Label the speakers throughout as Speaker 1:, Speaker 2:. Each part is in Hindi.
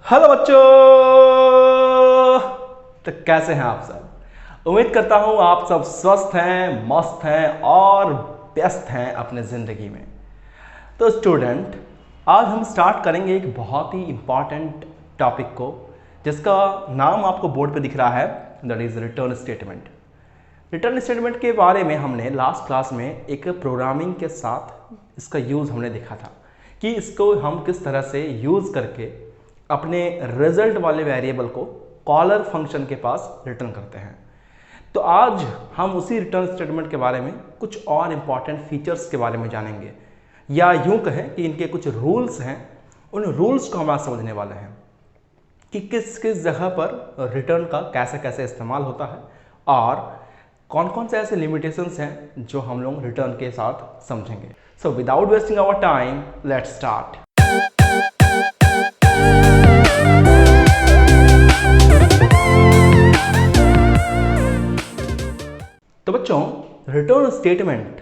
Speaker 1: हेलो बच्चों। तो कैसे हैं आप सब? उम्मीद करता हूं आप सब स्वस्थ हैं, मस्त हैं और व्यस्त हैं अपने ज़िंदगी में। तो स्टूडेंट, आज हम स्टार्ट करेंगे एक बहुत ही इम्पॉर्टेंट टॉपिक को, जिसका नाम आपको बोर्ड पे दिख रहा है, that is return statement. Return statement के बारे में हमने लास्ट क्लास में एक प्रोग्रामिंग के साथ इसका यूज़ हमने देखा था कि इसको हम किस तरह से यूज़ करके अपने रिजल्ट वाले वेरिएबल को कॉलर फंक्शन के पास रिटर्न करते हैं। तो आज हम उसी रिटर्न स्टेटमेंट के बारे में कुछ और इम्पॉर्टेंट फीचर्स के बारे में जानेंगे, या यूं कहें कि इनके कुछ रूल्स हैं। उन रूल्स को हम आज समझने वाले हैं कि किस किस जगह पर रिटर्न का कैसे कैसे इस्तेमाल होता है और कौन कौन से ऐसे लिमिटेशंस हैं जो हम लोग रिटर्न के साथ समझेंगे। So without wasting our time, let's start. तो बच्चों, रिटर्न स्टेटमेंट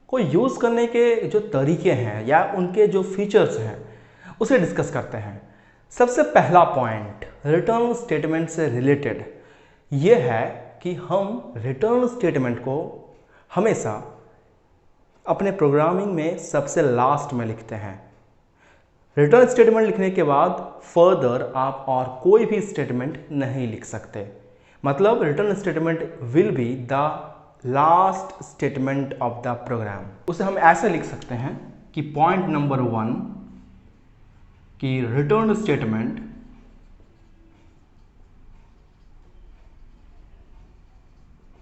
Speaker 1: को यूज़ करने के जो तरीके हैं या उनके जो फीचर्स हैं उसे डिस्कस करते हैं। सबसे पहला पॉइंट रिटर्न स्टेटमेंट से रिलेटेड ये है कि हम रिटर्न स्टेटमेंट को हमेशा अपने प्रोग्रामिंग में सबसे लास्ट में लिखते हैं। रिटर्न स्टेटमेंट लिखने के बाद फर्दर आप और कोई भी स्टेटमेंट नहीं लिख सकते। मतलब return statement will be the last statement of the program. उसे हम ऐसे लिख सकते हैं कि पॉइंट नंबर 1 कि return statement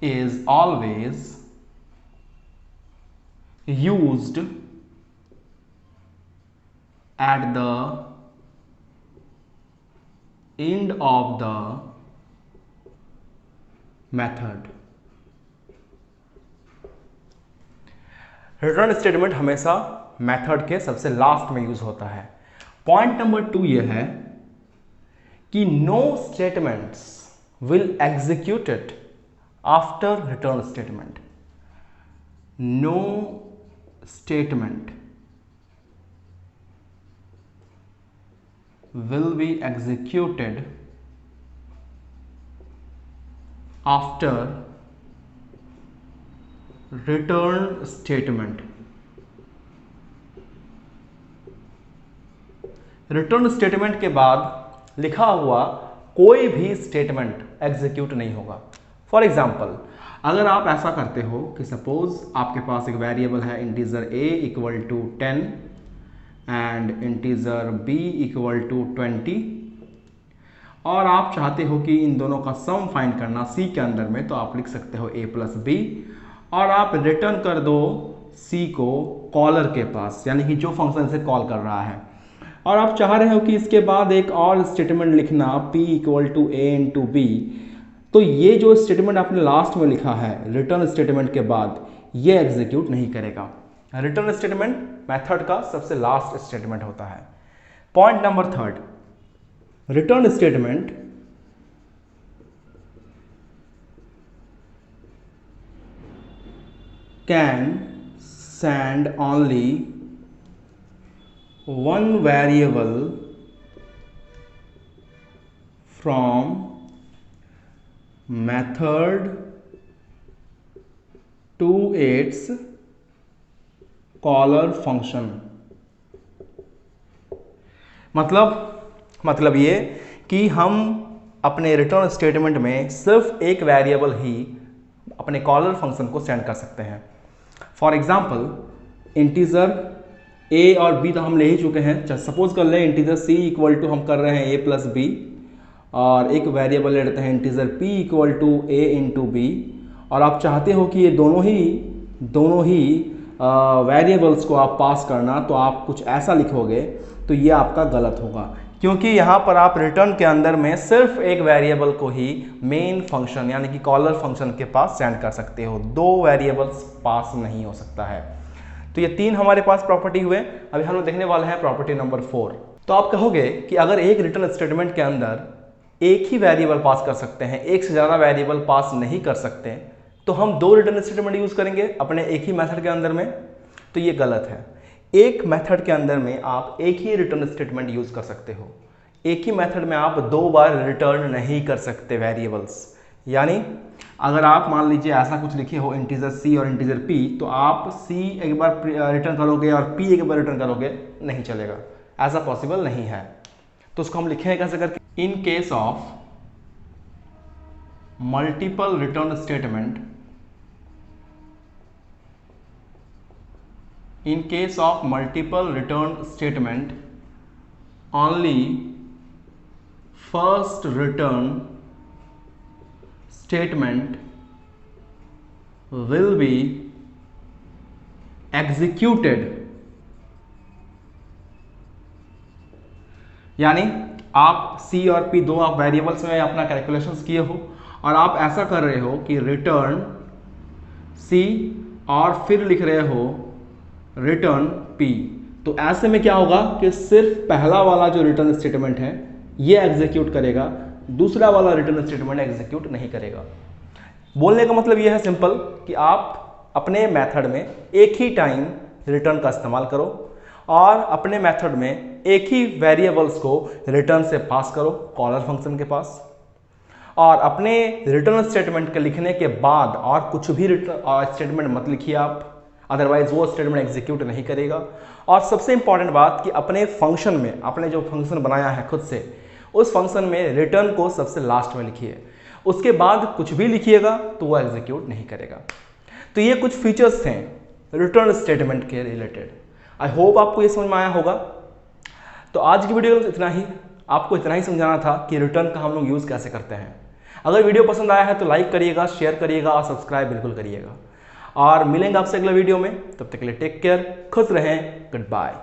Speaker 1: is always used at the end of the method। Return statement हमेशा मेथड के सबसे लास्ट में यूज होता है। पॉइंट नंबर 2 यह है कि no statements will executed after return statement। no statement will be executed after return statement। Return statement के बाद लिखा हुआ कोई भी स्टेटमेंट एग्जीक्यूट नहीं होगा। फॉर एग्जाम्पल, अगर आप ऐसा करते हो कि सपोज आपके पास एक वेरिएबल है integer a equal to 10 and integer b equal to 20, और आप चाहते हो कि इन दोनों का सम फाइंड करना c के अंदर में, तो आप लिख सकते हो a प्लस b और आप रिटर्न कर दो c को कॉलर के पास, यानी कि जो फंक्शन से कॉल कर रहा है। और आप चाह रहे हो कि इसके बाद एक और स्टेटमेंट लिखना p equal to a into b, तो ये जो स्टेटमेंट आपने लास्ट में लिखा है रिटर्न स्टेटमेंट के बाद, ये एग्जीक्यूट नहीं करेगा। रिटर्न स्टेटमेंट मेथड का सबसे लास्ट स्टेटमेंट होता है। Point number 3, return statement can send only one variable from method to its caller function। मतलब ये कि हम अपने रिटर्न स्टेटमेंट में सिर्फ एक वेरिएबल ही अपने कॉलर फंक्शन को सेंड कर सकते हैं। फॉर एग्जांपल, इंटीजर a और b तो हम ले ही चुके हैं। सपोज कर लें इंटीजर c इक्वल टू हम कर रहे हैं a प्लस बी, और एक वेरिएबल ले लेते हैं integer p equal to a into B, और आप चाहते हो कि ये दोनों ही वेरिएबल्स को आप पास करना, तो आप कुछ ऐसा लिखोगे तो ये आपका गलत होगा, क्योंकि यहाँ पर आप रिटर्न के अंदर में सिर्फ एक वेरिएबल को ही मेन फंक्शन यानी कि कॉलर फंक्शन के पास सेंड कर सकते हो, 2 वेरिएबल्स पास नहीं हो सकता है। तो ये 3 हमारे पास प्रॉपर्टी हुए। अभी हम लोग देखने वाले हैं प्रॉपर्टी नंबर 4। तो आप कहोगे कि अगर एक रिटर्न स्टेटमेंट के अंदर एक ही वेरिएबल पास कर सकते हैं, एक से ज़्यादा वेरिएबल पास नहीं कर सकते, तो हम 2 रिटर्न स्टेटमेंट यूज़ करेंगे अपने एक ही मेथड के अंदर में, तो ये गलत है। एक मेथड के अंदर में आप एक ही रिटर्न स्टेटमेंट यूज़ कर सकते हो, एक ही मेथड में आप 2 बार रिटर्न नहीं कर सकते वेरिएबल्स। यानी अगर आप मान लीजिए ऐसा कुछ लिखे हो इंटीजर c और इंटीजर p, तो आप c एक बार रिटर्न करोगे और p एक बार रिटर्न करोगे, नहीं चलेगा, ऐसा पॉसिबल नहीं है। तो उसको हम लिखेंगे कैसे करके, in case of multiple return statement, in case of multiple return statement, only first return statement will be executed। यानी आप c और p 2 आप वेरिएबल्स में अपना कैलकुलेशंस किए हो और आप ऐसा कर रहे हो कि रिटर्न c और फिर लिख रहे हो रिटर्न p, तो ऐसे में क्या होगा कि सिर्फ पहला वाला जो रिटर्न स्टेटमेंट है ये एग्जीक्यूट करेगा, दूसरा वाला रिटर्न स्टेटमेंट एग्जीक्यूट नहीं करेगा। बोलने का मतलब ये है सिंपल कि आप अपने मेथड में एक ही टाइम रिटर्न का इस्तेमाल करो और अपने मेथड में एक ही वेरिएबल्स को रिटर्न से पास करो कॉलर फंक्शन के पास, और अपने रिटर्न स्टेटमेंट के लिखने के बाद और कुछ भी रिटर्न स्टेटमेंट मत लिखिए आप, अदरवाइज वो स्टेटमेंट एग्जीक्यूट नहीं करेगा। और सबसे इंपॉर्टेंट बात कि अपने फंक्शन में, आपने जो फंक्शन बनाया है खुद से, उस फंक्शन में रिटर्न को सबसे लास्ट में लिखिए, उसके बाद कुछ भी लिखिएगा तो वो एग्जीक्यूट नहीं करेगा। तो ये कुछ फीचर्स हैं रिटर्न स्टेटमेंट के रिलेटेड। आई होप आपको ये समझ में आया होगा। तो आज की वीडियो में इतना ही, आपको इतना ही समझाना था कि रिटर्न का हम लोग यूज़ कैसे करते हैं। अगर वीडियो पसंद आया है तो लाइक करिएगा, शेयर करिएगा और सब्सक्राइब बिल्कुल करिएगा। और मिलेंगे आपसे अगले वीडियो में, तब तक के लिए टेक केयर, खुश रहें, गुड बाय।